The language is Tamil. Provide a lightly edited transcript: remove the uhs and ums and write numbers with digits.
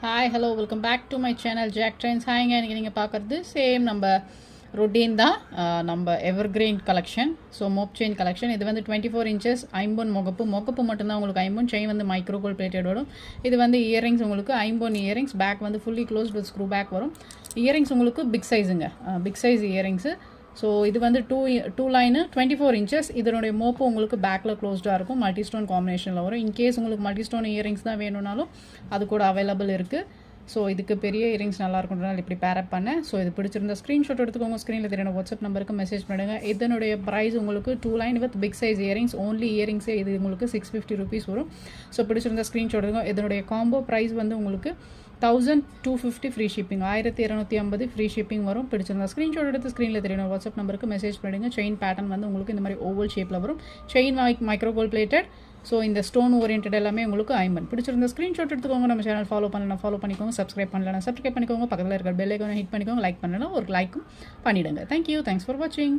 Hi hello welcome back to my channel Jack Trends. ஹாய்ங்க, இன்றைக்கி நீங்கள் பார்க்குறது சேம் நம்ம ரொட்டீன் தான். நம்ம எவர்கிரீன் கலெக்ஷன். ஸோ மோப் செயின் கலெக்ஷன். இது வந்து 24 inches ஐம்பொன் முகப்பு மட்டும்தான் உங்களுக்கு ஐம்பொன். செயின் வந்து மைக்ரோ கோல்ட் பிளேட்டட் வரும். இது வந்து இயரிங்ஸ் உங்களுக்கு ஐம்பொன் இயரிங்ஸ். பேக் வந்து fully closed with screw back வரும். இயரிங்ஸ் உங்களுக்கு பிக் சைஸுங்க, பிக் சைஸ் இயரிங்ஸு. ஸோ இது வந்து டூ லைனு 24 inches. இதனுடைய மோப்பு உங்களுக்கு பேக்கில் க்ளோஸ்டாக இருக்கும். மல்டி ஸ்டோன் காம்பினேஷனில் வரும். இன்கேஸ் உங்களுக்கு மல்டி ஸ்டோன் இயரிங்ஸ் தான் வேணும்னாலும் அது கூட அவைலபிள் இருக்குது. ஸோ இதுக்கு பெரிய இயரிங்ஸ் நல்லா இருக்குன்றனால இப்படி பேரப் பண்ணேன். ஸோ இது பிடிச்சிருந்த ஸ்க்ரீன்ஷாட் எடுத்துக்கோங்க. ஸ்க்ரீனில் தெரியும் வாட்ஸ்அப் நம்பருக்கு மெசேஜ் பண்ணுங்கள். இதனுடைய ப்ரைஸ் உங்களுக்கு 2 line with big size earrings. Only இயரிங்ஸே இது உங்களுக்கு 650 rupees வரும். ஸோ பிடிச்சிருந்த ஸ்க்ரீன்ஷாட் எடுத்துக்கோங்க. இதனுடைய காம்போ ப்ரைஸ் வந்து உங்களுக்கு 1250 ஃப்ரீ ஷிப்பிங், 1250 ஃப்ரீ ஷிப்பிங் வரும். பிடிச்சிருந்தா ஸ்க்ரீன்ஷாட் எடுத்து ஸ்க்ரீனில் தெரியும் வாட்ஸ்அப் நம்பருக்கு மெசேஜ் பண்ணுங்க. செயின் பேட்டர்ன் வந்து உங்களுக்கு இந்த மாதிரி ஓவல் ஷேப்பில் வரும். Chain micro gold plated. So இந்த ஸ்டோன் ஓரியன்ட் எல்லாமே உங்களுக்கு ஐம்பன். பிடிச்சிருந்த ஸ்க்ரீன்ஷாட் எடுத்துக்கோங்க. நம்ம சேனல் ஃபாலோ பண்ணலாம், ஃபாலோ பண்ணிக்கோங்க. சப்ஸ்கிரைப் பண்ணலாம், சப்ஸ்கிரைப் பண்ணிக்கோங்க. பக்கத்தில் இருக்கிற பெல் ஐக்கானை ஹிட் பண்ணிக்கோங்க. லைக் பண்ணலாம், ஒரு லைக்கும் பண்ணிவிடுங்க. தேங்க்யூ, தேங்க்ஸ் ஃபார் வாட்சிங்.